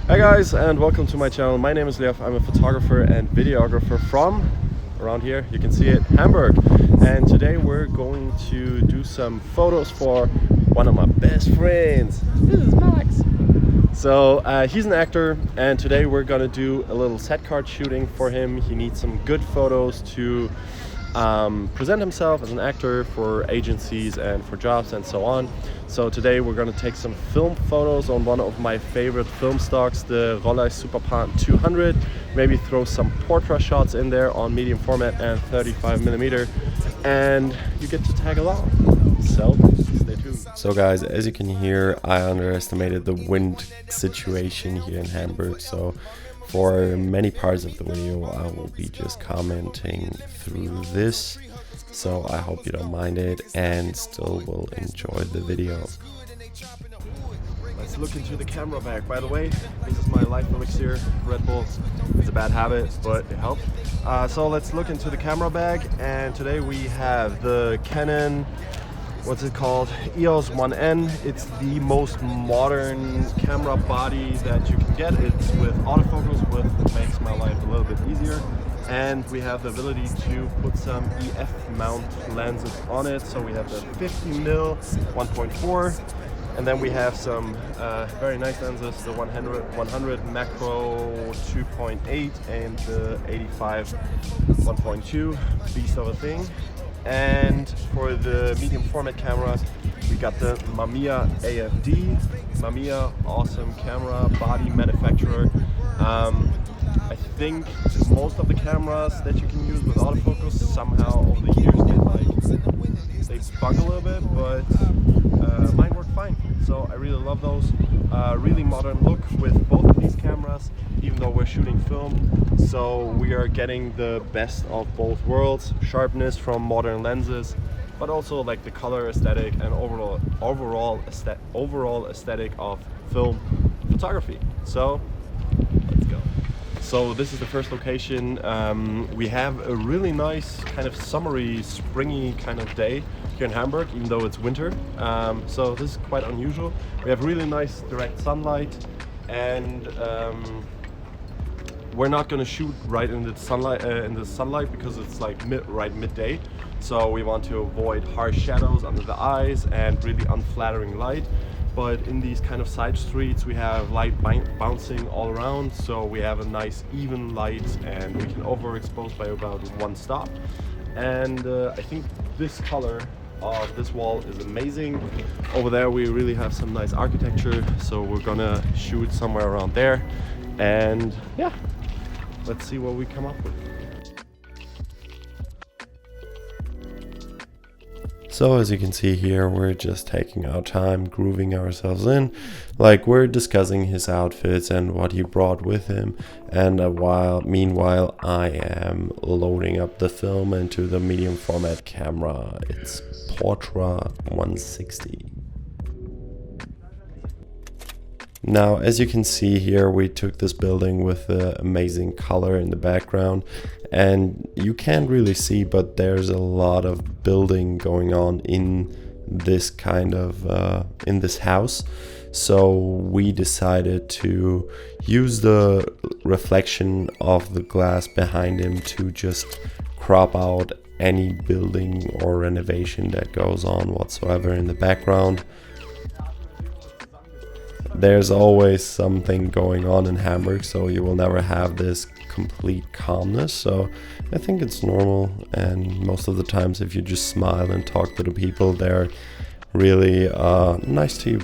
Hi guys, and welcome to my channel. My name is Lev. I'm a photographer and videographer from around here, you can see it, Hamburg. And today we're going to do some photos for one of my best friends. This is Max. So he's an actor, and today we're gonna do a little set card shooting for him. He needs some good photos to present himself as an actor for agencies and for jobs and so on. So today we're going to take some film photos on one of my favorite film stocks, the Rollei Superpan 200. Maybe throw some Portra shots in there on medium format and 35mm, and you get to tag along. So stay tuned. So guys, as you can hear, I underestimated the wind situation here in Hamburg. So for many parts of the video, I will be just commenting through this. So I hope you don't mind it and still will enjoy the video. Let's look into the camera bag. By the way, this is my life elixir, Red Bull. It's a bad habit, but it helps. So let's look into the camera bag, and today we have the Canon, what's it called, Eos 1N. It's the most modern camera body that you can get. It's with autofocus, which makes my life a little bit easier. And we have the ability to put some EF mount lenses on it. So we have the 50mm 1.4, and then we have some very nice lenses, the 100 macro 2.8 and the 85 1.2, beast of a thing. And for the medium format camera, we got the Mamiya AFD. Mamiya, awesome camera, body manufacturer. I think most of the cameras that you can use with autofocus somehow over the years get they bug a little bit, but mine work fine. So I really love those. Really modern look with both of these cameras, even though we're shooting film. So we are getting the best of both worlds, sharpness from modern lenses, but also like the color aesthetic and overall aesthetic of film photography. So let's go. So this is the first location. We have a really nice kind of summery, springy kind of day here in Hamburg, even though it's winter. So this is quite unusual. We have really nice direct sunlight, and we're not going to shoot right in the sunlight because it's like midday. So we want to avoid harsh shadows under the eyes and really unflattering light. But in these kind of side streets, we have light bouncing all around, so we have a nice even light, and we can overexpose by about one stop. And I think this color of this wall is amazing. Over there we really have some nice architecture, so we're gonna shoot somewhere around there, and yeah, let's see what we come up with. So as you can see here, we're just taking our time, grooving ourselves in, like we're discussing his outfits and what he brought with him. And meanwhile, I am loading up the film into the medium format camera. It's Portra 160. Now, as you can see here, we took this building with the amazing color in the background, and you can't really see, but there's a lot of building going on in this kind of in this house. So we decided to use the reflection of the glass behind him to just crop out any building or renovation that goes on whatsoever in the background. There's always something going on in Hamburg, so you will never have this complete calmness. So I think it's normal, and most of the times if you just smile and talk to the people, they're really nice to you.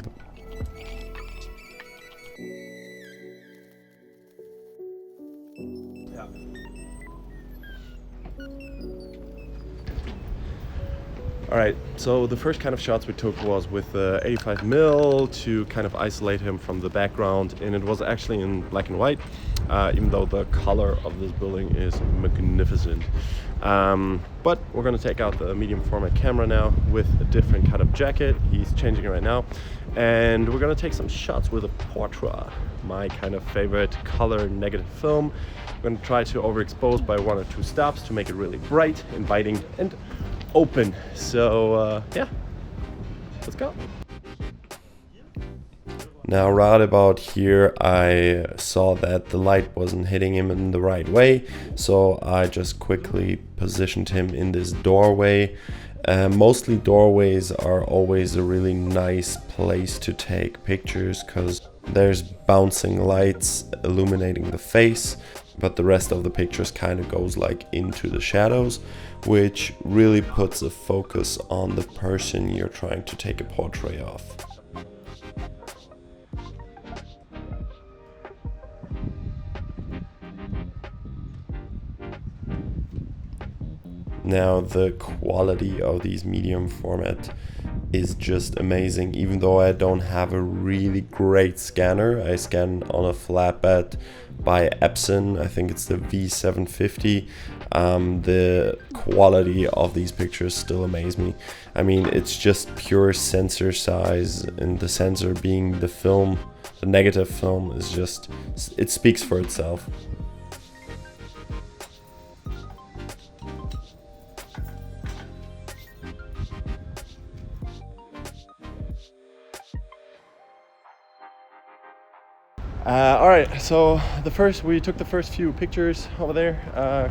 Alright, so the first kind of shots we took was with the 85mm to kind of isolate him from the background, and it was actually in black and white, even though the color of this building is magnificent. But we're going to take out the medium format camera now with a different kind of jacket. He's changing it right now, and we're going to take some shots with a Portra, my kind of favorite color negative film. We're going to try to overexpose by 1 or 2 stops to make it really bright, inviting, and open. So yeah, let's go. Now right about here I saw that the light wasn't hitting him in the right way, so I just quickly positioned him in this doorway. Mostly doorways are always a really nice place to take pictures because there's bouncing lights illuminating the face, but the rest of the pictures kind of goes like into the shadows, which really puts a focus on the person you're trying to take a portrait of. Now the quality of these medium format is just amazing. Even though I don't have a really great scanner, I scan on a flatbed by Epson. I think it's the V750. The quality of these pictures still amaze me. I mean, it's just pure sensor size, and the sensor being the film, the negative film, is just, it speaks for itself. Alright, so we took the first few pictures over there,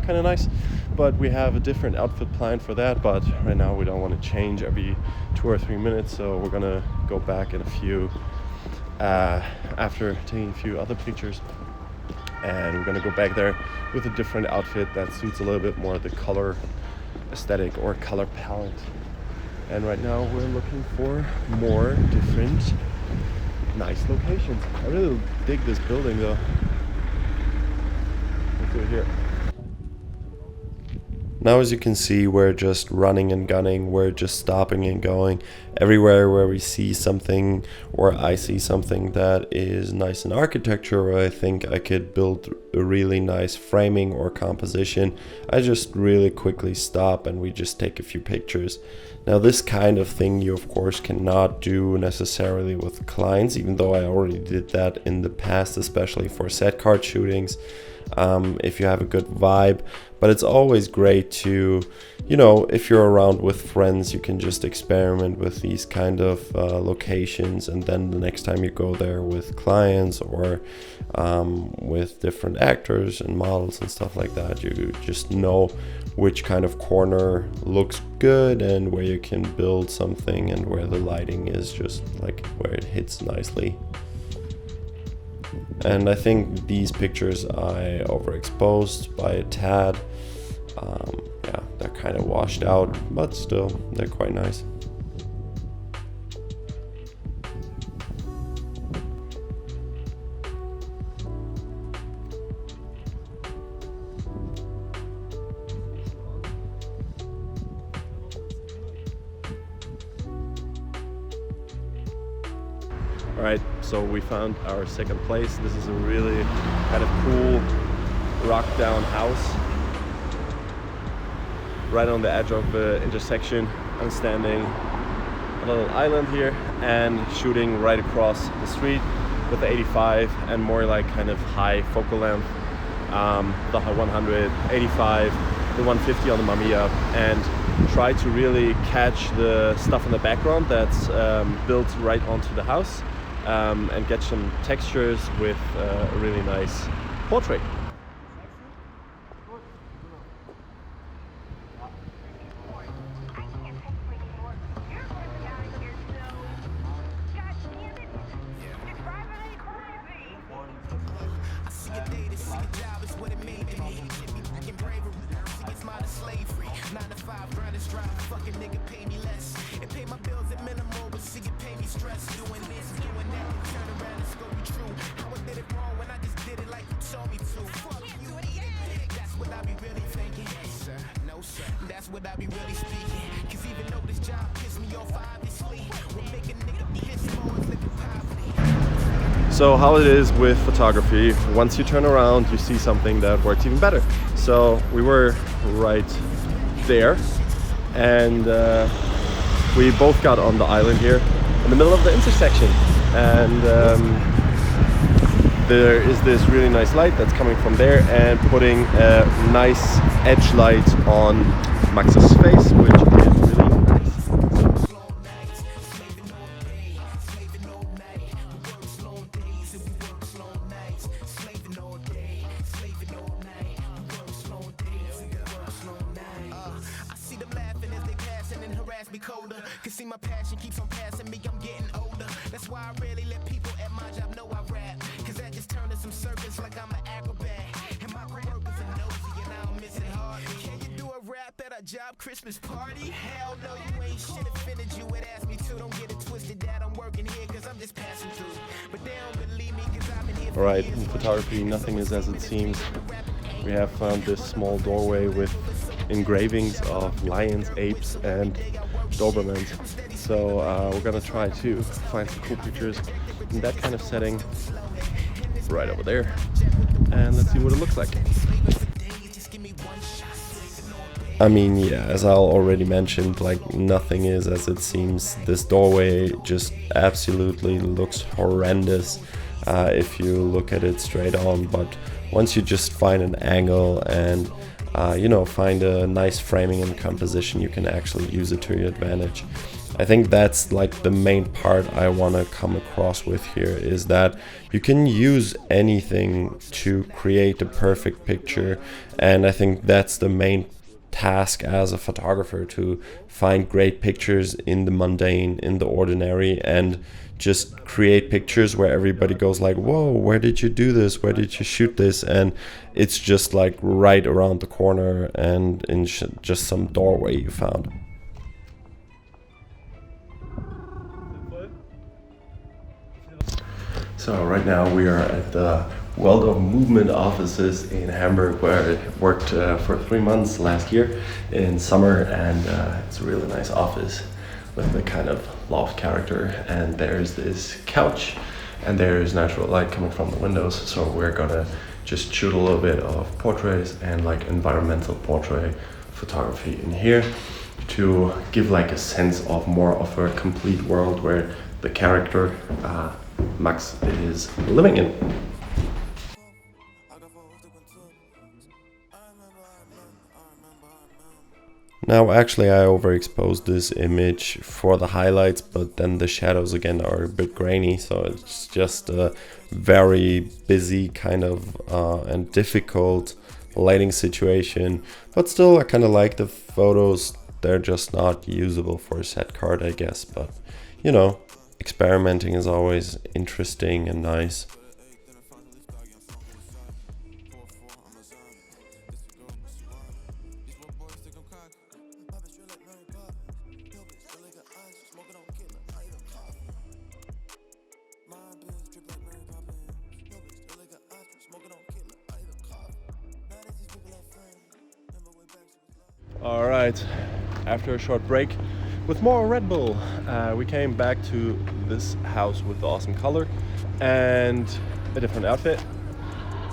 kind of nice, but we have a different outfit planned for that, but right now we don't want to change every 2 or 3 minutes, so we're gonna go back in a few, after taking a few other pictures, and we're gonna go back there with a different outfit that suits a little bit more the color aesthetic or color palette. And right now we're looking for more different nice locations. I really dig this building though. Let's do it here. Now as you can see, we're just running and gunning, we're just stopping and going. Everywhere where we see something, or I see something that is nice in architecture, or I think I could build a really nice framing or composition, I just really quickly stop and we just take a few pictures. Now this kind of thing you of course cannot do necessarily with clients, even though I already did that in the past, especially for set card shootings, if you have a good vibe. But it's always great to, you know, if you're around with friends, you can just experiment with these kind of locations, and then the next time you go there with clients or with different actors and models and stuff like that, you just know which kind of corner looks good and where you can build something and where the lighting is just like where it hits nicely. And I think these pictures I overexposed by a tad. Yeah, they're kind of washed out, but still they're quite nice. Alright, so we found our second place. This is a really kind of cool rock down house right on the edge of the intersection. I'm standing on a little island here and shooting right across the street with the 85 and more like kind of high focal length, the 100, 85, the 150 on the Mamiya, and try to really catch the stuff in the background that's built right onto the house. And get some textures with a really nice portrait. So how it is with photography, once you turn around you see something that works even better. So we were right there, and we both got on the island here in the middle of the intersection, and there is this really nice light that's coming from there and putting a nice edge light on Max's face, which is really nice. me colder. Cause see my passion keeps on passing me, I'm getting older. That's why I rarely let people at my job know I rap. Cause that just turned to some circus like I'm an acrobat. And my coworkers are nosy and I don't miss it hard. Can you do a rap at a job Christmas party? Hell no, you ain't shit offended you would ask me to. Don't get it twisted that I'm working here cause I'm just passing through. But they don't believe me cause I've been here for Alright, years. in photography nothing is as it seems. We have found this small doorway with engravings of lions, apes and Dobermans. So we're gonna try to find some cool pictures in that kind of setting right over there. And let's see what it looks like. I mean, yeah, as I already mentioned, like nothing is as it seems. This doorway just absolutely looks horrendous if you look at it straight on, but once you just find an angle and you know, find a nice framing and composition, you can actually use it to your advantage. I think that's like the main part I want to come across with here, is that you can use anything to create a perfect picture, and I think that's the main task as a photographer, to find great pictures in the mundane, in the ordinary, and just create pictures where everybody goes like, whoa, where did you do this, where did you shoot this? And it's just like right around the corner and in just some doorway you found. So right now we are at the World of Movement offices in Hamburg, where I worked for 3 months last year in summer, and it's a really nice office with the kind of loft character. And there's this couch and there's natural light coming from the windows, so we're gonna just shoot a little bit of portraits and like environmental portrait photography in here to give like a sense of more of a complete world where the character Max is living in. Now actually I overexposed this image for the highlights, but then the shadows again are a bit grainy, so it's just a very busy kind of and difficult lighting situation. But still I kind of like the photos. They're just not usable for a set card, I guess, but you know, experimenting is always interesting and nice. Alright, after a short break with more Red Bull, we came back to this house with the awesome color and a different outfit,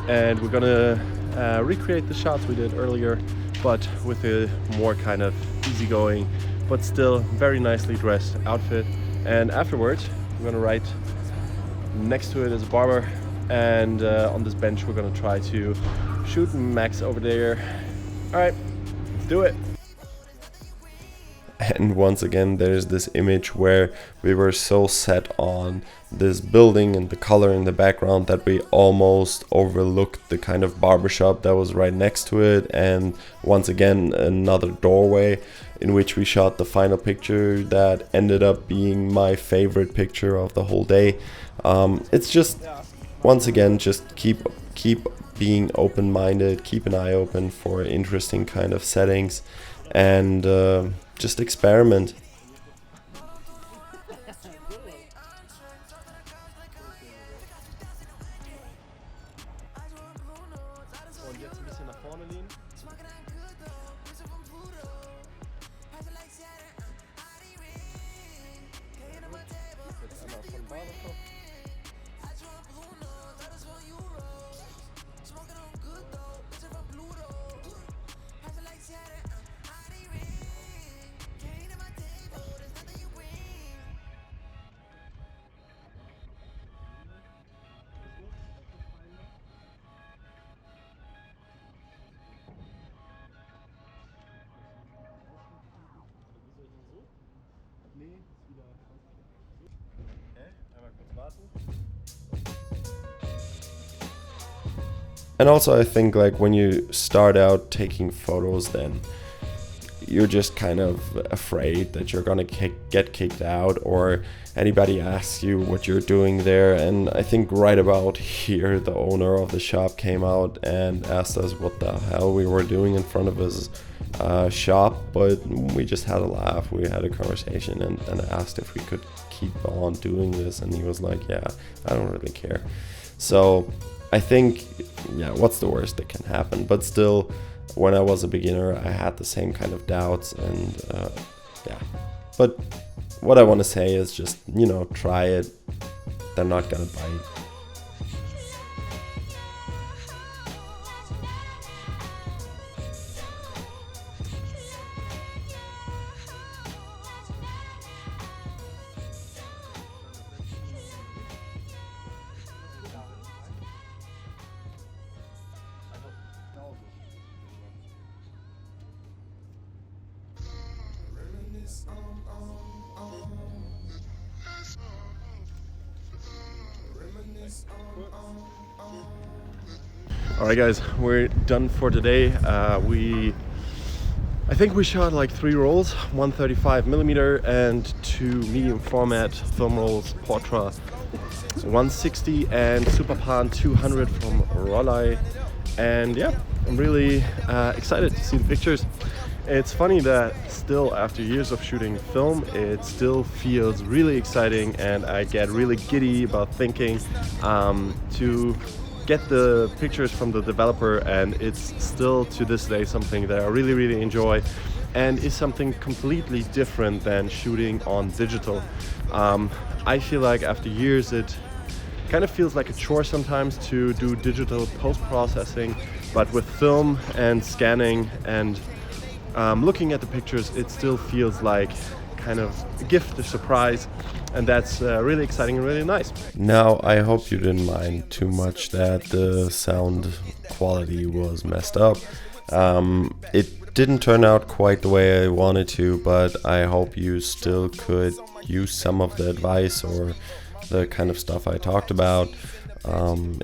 and we're gonna recreate the shots we did earlier, but with a more kind of easygoing but still very nicely dressed outfit. And afterwards we're gonna write next to it is a barber, and on this bench we're gonna try to shoot Max over there. Alright, let's do it. And once again there's this image where we were so set on this building and the color in the background that we almost overlooked the kind of barbershop that was right next to it, and once again another doorway in which we shot the final picture that ended up being my favorite picture of the whole day. It's just, once again, just keep being open-minded, keep an eye open for interesting kind of settings, and just experiment. And also I think like when you start out taking photos, then you're just kind of afraid that you're gonna get kicked out, or anybody asks you what you're doing there. And I think right about here the owner of the shop came out and asked us what the hell we were doing in front of his shop, but we just had a laugh. We had a conversation and asked if we could keep on doing this, and he was like, yeah, I don't really care. So I think, yeah, what's the worst that can happen? But still, when I was a beginner, I had the same kind of doubts, and yeah. But what I want to say is just, you know, try it. They're not gonna bite. Alright guys, we're done for today. I think we shot like 3 rolls, 135mm and 2 medium format film rolls, Portra 160 and Superpan 200 from Rollei. And yeah, I'm really excited to see the pictures. It's funny that still after years of shooting film, it still feels really exciting, and I get really giddy about thinking to get the pictures from the developer, and it's still to this day something that I really enjoy, and is something completely different than shooting on digital. I feel like after years it kind of feels like a chore sometimes to do digital post-processing, but with film and scanning and looking at the pictures, it still feels like kind of a gift, a surprise, and that's really exciting and really nice. Now, I hope you didn't mind too much that the sound quality was messed up. It didn't turn out quite the way I wanted to, but I hope you still could use some of the advice or the kind of stuff I talked about.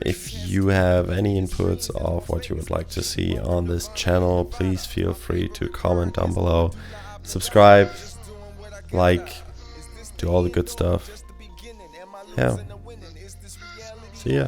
If you have any inputs of what you would like to see on this channel, please feel free to comment down below. Subscribe, like, do all the good stuff. Yeah. See ya.